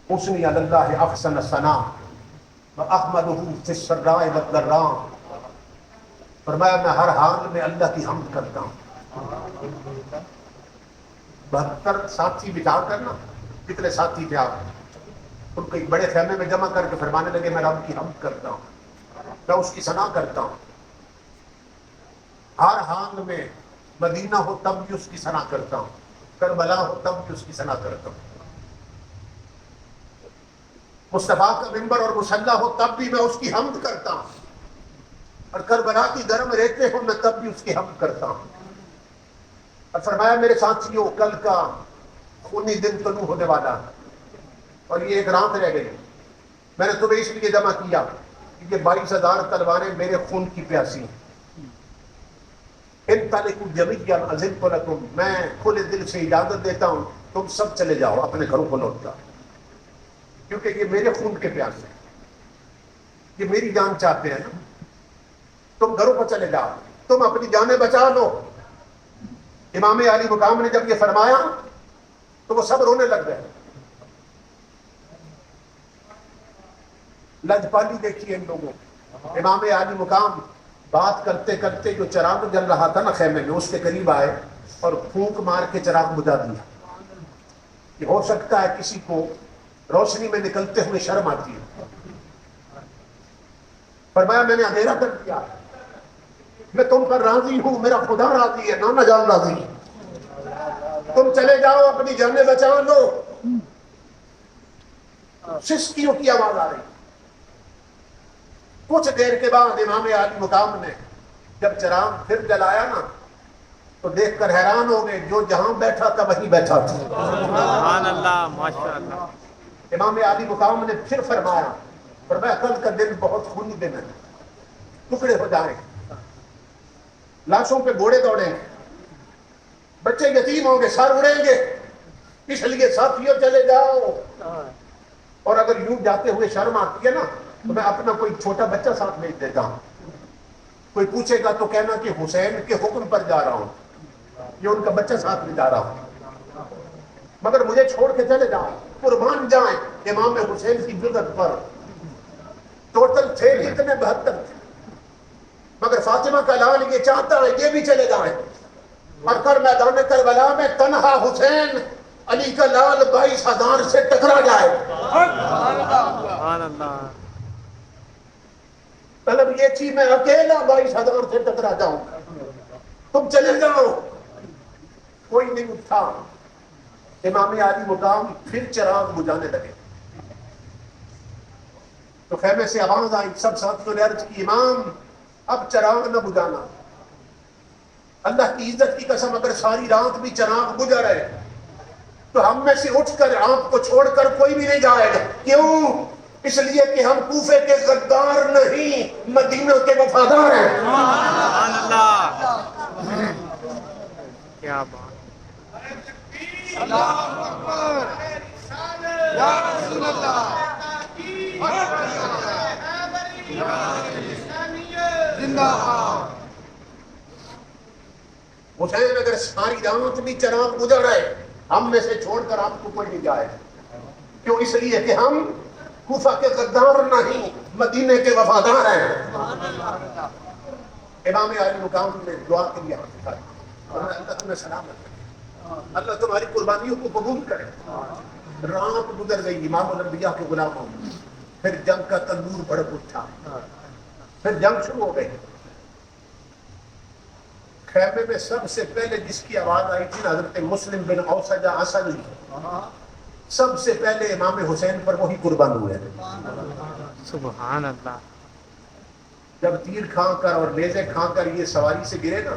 حسنی علی اللہ احسن ثنا واحمدہ فی السراء والضراء، فرمایا میں ہر حال میں اللہ کی حمد کرتا ہوں۔ 72 ساتھی بٹھا کر نا، کتنے ساتھی تھے آپ، ان کو ایک بڑے خیمے میں جمع کر کے فرمانے لگے میں رب کی حمد کرتا ہوں، میں اس کی ثنا کرتا ہوں، ہر حال میں، مدینہ ہو تب بھی اس کی ثنا کرتا ہوں، کربلا ہو تب بھی اس کی ثنا کرتا ہوں، مصطفیٰ کا ممبر اور مصلی ہو تب بھی میں اس کی حمد کرتا ہوں، اور کربلا کی گرم ریتیں ہوں میں تب بھی اس کی حمد کرتا ہوں۔ اور فرمایا میرے ساتھیوں، کل کا خونی دن طلوع ہونے والا ہے اور یہ ایک رات رہ گئی، میں نے تمہیں اس لیے جمع کیا کہ یہ 22,000 تلواریں میرے خون کی پیاسی ہیں۔ انطلقوا جمیعا اذنت لکم، میں کھلے دل سے اجازت دیتا ہوں تم سب چلے جاؤ اپنے گھروں کو لوٹ جاؤ، کیونکہ یہ میرے خون کے پیاسے ہیں، یہ میری جان چاہتے ہیں نا، تم گھروں کو چلے جاؤ، تم اپنی جانیں بچا لو۔ امام علی مقام نے جب یہ فرمایا تو وہ سب رونے لگ گئے۔ لجپالی دیکھیے ان لوگوں، امام علی مقام بات کرتے کرتے جو چراغ جل رہا تھا نا خیمے میں، اس کے قریب آئے اور پھونک مار کے چراغ بجھا دیا کہ ہو سکتا ہے کسی کو روشنی میں نکلتے ہوئے شرم آتی ہے۔ فرمایا میں نے اندھیرا کر دیا، میں تم پر راضی ہوں، میرا خدا راضی ہے، نانا جان راضی ہے، تم چلے جاؤ اپنی جانیں بچا لو۔ سسکیوں کی آواز آ رہی، کچھ دیر کے بعد امام علی مقام نے جب چراغ پھر جلایا نا تو دیکھ کر حیران ہو گئے، جو جہاں بیٹھا تھا وہیں بیٹھا تھا۔ سبحان اللہ، ماشاءاللہ۔ امام علی مقام نے پھر فرمایا کل کا دن بہت خونی دن ہے، ٹکڑے ہو جائیں، لاشوں پہ گھوڑے دوڑیں، بچے یتیم ہوں گے، سر اڑیں گے، اس لیے ساتھیوں چلے جاؤ۔ اور اگر یوں جاتے ہوئے شرم آتی ہے نا تو میں اپنا کوئی چھوٹا بچہ ساتھ بھیج دیتا ہوں، کوئی پوچھے گا تو کہنا کہ حسین کے حکم پر جا رہا ہوں، یہ ان کا بچہ ساتھ میں جا رہا ہوں، مگر مجھے چھوڑ کے چلے جاؤ، قربان جائیں امام حسین کی جرت پر۔ ٹوٹل تھے کتنے؟ 72 تھے، مگر فاطمہ کا لال یہ چاہتا ہے یہ بھی چلے جائیں، اور کر میدان کربلا میں تنہا حسین علی کا لال 22,000 سے ٹکرا جائے۔ سبحان اللہ۔ طلب یہ تھی میں اکیلا 22,000 سے ٹکرا جاؤں، تم چلے جاؤ۔ کوئی نہیں اٹھا۔ امام علی مقام پھر چراغ بجھانے لگے تو خیمے سے آواز آئی، سب ساتھیوں نے عرض کی امام اب چراغ نہ بجھانا، اللہ کی عزت کی قسم اگر ساری رات بھی چراغ بجھا رہے تو ہم میں سے اٹھ کر آپ کو چھوڑ کر کوئی بھی نہیں جائے گا۔ کیوں؟ اس لیے کہ ہم کوفے کے غدار نہیں، مدینہ کے وفادار ہیں۔ سبحان اللہ، کیا بات۔ اللہ اکبر، یا رسول اللہ، زندہ باد۔ حسین اگر ساری رات بھی چراغ بجھا رہے ہم میں سے چھوڑ کر آپ کو کوئی نہیں جائے گا۔ کیوں؟ اس لیے کہ ہم کوفہ کے غدار نہیں، مدینے کے وفادار ہیں۔ امام علی مقام نے دعا کے لیے ہاتھ اٹھائے اور اللہ تمہیں سلامت کرے، اللہ تمہاری قربانیوں کو قبول کرے۔ رات گزر گئی امام الانبیاء کے غلاموں، پھر جنگ کا تندور بھڑک اٹھا، پھر جنگ شروع ہو گئی۔ خیمے میں سب سے پہلے جس کی آواز آئی تھی نا حضرت مسلم بن اوسجہ اسدی، سب سے پہلے امام حسین پر وہی قربان ہوئے۔ سبحان اللہ۔ جب تیر کھا کر اور نیزے کھا کر یہ سواری سے گرے نا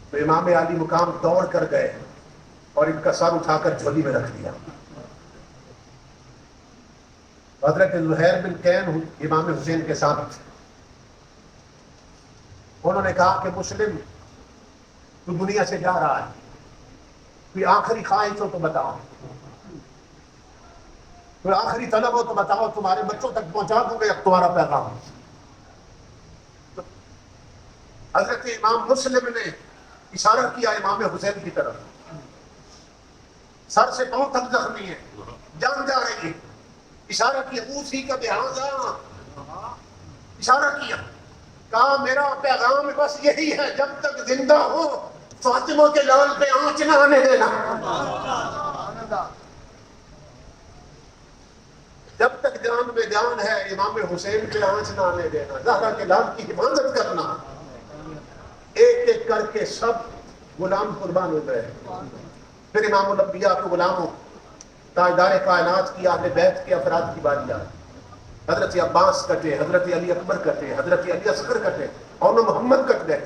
تو امام علی مقام دوڑ کر گئے اور ان کا سر اٹھا کر جھولی میں رکھ دیا۔ حضرت زہیر بن کین امام حسین کے ساتھ تھے، انہوں نے کہا کہ مسلم تو دنیا سے جا رہا ہے، کوئی آخری خواہش ہو تو بتاؤ، کوئی آخری طلب ہو تو بتاؤ، تمہارے بچوں تک پہنچا دوں گے اب تمہارا پیغام۔ تو حضرت امام مسلم نے اشارہ کیا امام حسین کی طرف، سر سے پاؤں تک زخمی ہے، جان جا رہی ہے. اشارہ کیا اوسی کا بہذا، اشارہ کیا، کہا میرا پیغام بس یہی ہے، جب تک زندہ ہو فاطمہ کے لال پہ آنچ نہ آنے دینا. جب تک جان میں جان ہے امام حسین پہ آنچ نہ آنے دینا، زہرا کے لال کی حفاظت کرنا. ایک ایک کر کے سب غلام قربان ہو گئے. پھر امام الانبیاء کے غلاموں، تاجدار کائنات کی اہل بیت کے افراد کی باری آئی. حضرت عباس کٹے، حضرت علی اکبر کٹے، حضرت علی اصغر کٹے، اور محمد کٹ گئے.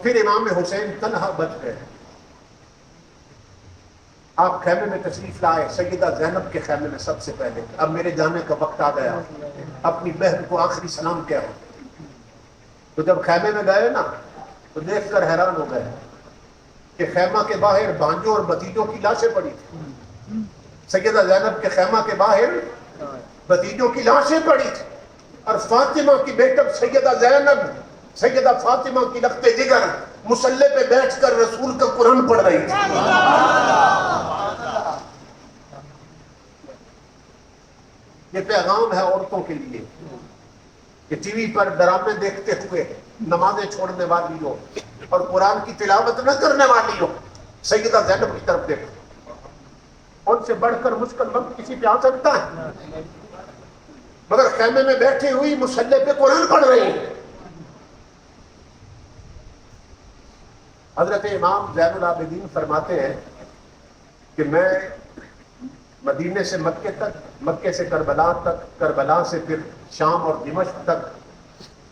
پھر امام حسین تنہا بچ گئے. آپ خیمے میں تشریف لائے، سیدہ زینب کے خیمے میں سب سے پہلے. اب میرے جانے کا وقت آ گیا، اپنی بہن کو آخری سلام کہو. تو جب خیمے میں گئے نا تو دیکھ کر حیران ہو گئے کہ خیمہ کے باہر بانجوں اور بھتیجوں کی لاشیں پڑی تھی. سیدہ زینب کے خیمہ کے باہر بھتیجوں کی لاشیں پڑی تھی، اور فاطمہ کی بیٹم سیدہ زینب، سیدہ فاطمہ کی لخت جگر مصلی پہ بیٹھ کر رسول کا قرآن پڑھ رہی تھی. یہ پیغام ہے عورتوں کے لیے کہ ٹی وی پر ڈرامے دیکھتے ہوئے نمازیں چھوڑنے والی ہو اور قرآن کی تلاوت نہ کرنے والی ہو، سیدہ زینب کی طرف دیکھو. ان سے بڑھ کر مشکل وقت کسی پہ آ سکتا ہے؟ مگر خیمے میں بیٹھی ہوئی مصلی پہ قرآن پڑھ رہی ہے. حضرت امام زین العابدین فرماتے ہیں کہ میں مدینے سے مکے تک، مکے سے کربلا تک، کربلا سے پھر شام اور دمشق تک،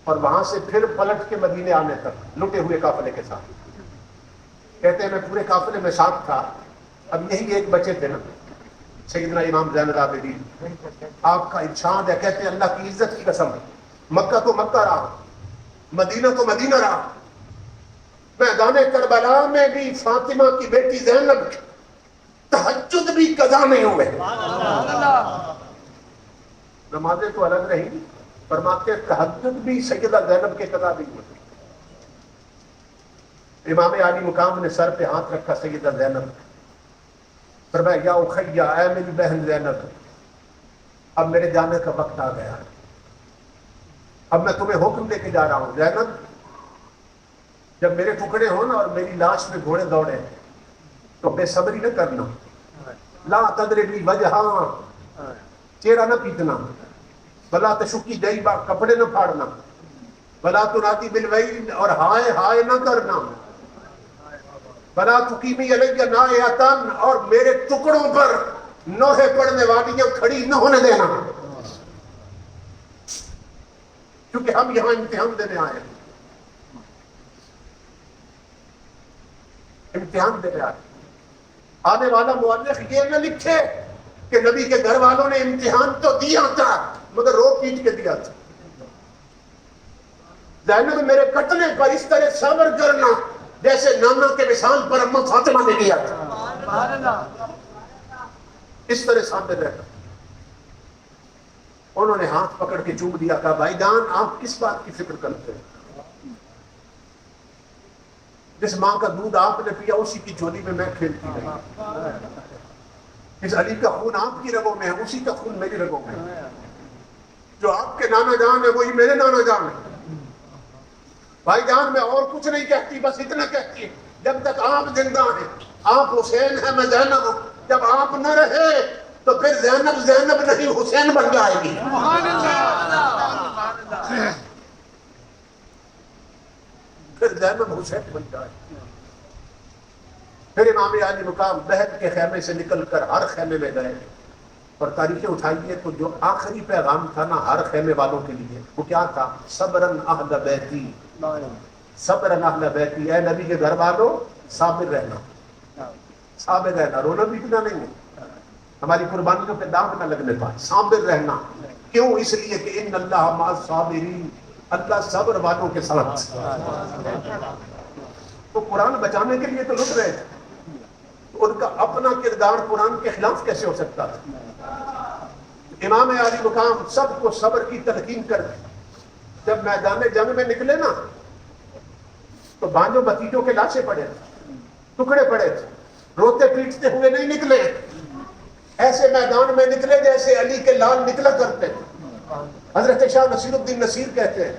اور وہاں سے پھر پلٹ کے مدینے آنے تک لٹے ہوئے قافلے کے ساتھ. کہتے ہیں میں پورے قافلے میں ساتھ تھا. اب یہی ایک بچے تھے نا سیدنا امام زین العابدین. آپ کا ارشاد ہے، کہتے ہیں اللہ کی عزت کی قسم، مکہ تو مکہ رہا، مدینہ تو مدینہ رہا، میدان کربلا میں بھی فاطمہ کی بیٹی زینب تہجد بھی قضا نہیں ہوئے. نمازیں تو الگ رہی، فرماتے تہجد بھی سیدہ زینب کے قضا نہیں ہوئے. امام عالی مقام نے سر پہ ہاتھ رکھا سیدہ زینب، فرمایا یا اخیا، اے میری بہن زینب، اب میرے جانے کا وقت آ گیا، اب میں تمہیں حکم دے کے جا رہا ہوں. زینب، جب میرے ٹکڑے ہو نا اور میری لاش میں گھوڑے دوڑے تو بے صبری نہ کرنا. لا تضربی وجہا، چہرہ نہ پیٹنا. بلا تشکی جیبا، کپڑے نہ پھاڑنا. بلا تنادی بالویل، اور ہائے ہائے نہ کرنا. بلا تقیمی علیہ نائحتن، اور میرے ٹکڑوں پر نوحے پڑنے والیاں کھڑی نہ ہونے دینا، کیونکہ ہم یہاں امتحان دینے آئے ہیں. امتحان دینے آئے. آنے والا مؤرخ یہ نہ لکھے کہ نبی کے گھر والوں نے امتحان تو دیا تھا مگر رو پیٹ کے دیا تھا. زینب میرے کٹنے پر اس طرح صبر کرنا جیسے نانا کے وصال پر اماں فاطمہ نے کیا تھا. اس طرح صابر رہنا. انہوں نے ہاتھ پکڑ کے چوم دیا، کہا بھائی جان آپ کس بات کی فکر کرتے ہیں؟ جس ماں کا دودھ آپ نے پیا اسی کی جھولی میں میں کھیلتی رہی. اس علی کا خون آپ کی رگوں میں ہے، اسی کا خون میری رگوں میں ہے. جو آپ کے نانا جان ہے وہی میرے نانا جان ہے. بھائی جان میں اور کچھ نہیں کہتی، بس اتنا کہتی ہے جب تک آپ زندہ ہیں آپ حسین ہیں، میں زینب ہوں. جب آپ نہ رہے تو پھر زینب زینب نہیں حسین بن جائے گی. پھر زینب حسین بن جائے. پھر امام علی مقام بہت کے خیمے سے نکل کر ہر خیمے میں گئے اور تاریخیں اٹھائیے تو جو آخری پیغام تھا نا ہر خیمے والوں کے لیے وہ کیا تھا؟ صبرن اہل بیتی، صبرن اہل بیتی، اے نبی کے گھر والوں صابر رہنا، صابر رہنا، رونا پیٹنا نہیں ہے، ہماری قربانیوں پہ داغ نہ لگنے پائے، صابر رہنا. کیوں؟ اس لیے کہ ان اللہ مع الصابرین، اللہ صبر والوں کے ساتھ. تو قرآن بچانے کے لیے تو لٹ رہے تھے، ان کا اپنا کردار قرآن کے خلاف کیسے ہو سکتا تھا؟ امام علی مقام سب کو صبر کی تلقین کر دی. جب میدان جنگ میں نکلے نا تو بانجوں بتیجوں کے لاشیں پڑے تھے، ٹکڑے پڑے تھے. روتے پیٹتے ہوئے نہیں نکلے، ایسے میدان میں نکلے جیسے علی کے لال نکلا کرتے ہیں۔ حضرت شاہ نصیر الدین نصیر کہتے ہیں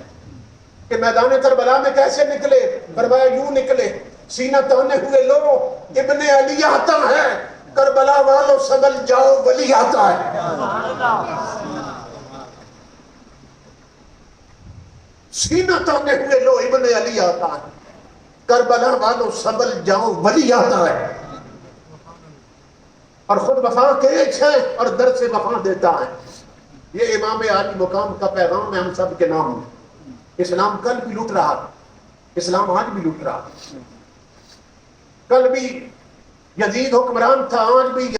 کہ میدان کربلا میں کیسے نکلے؟ فرمایا یوں نکلے، سینہ تانے ہوئے لو ابن علی آتا ہے، کربلا والو سنبھل جاؤ ولی آتا ہے۔ سینہ تانے ہوئے لو ابن علی آتا ہے، کربلا والو سنبھل جاؤ ولی آتا ہے۔ اور خود وفا کے ایک ہے اور در سے وفا دیتا ہے۔ یہ امام عالی مقام کا پیغام ہے ہم سب کے نام میں۔ اسلام کل بھی لوٹ رہا، اسلام آج بھی لوٹ رہا۔ کل بھی یزید حکمران تھا، آج بھی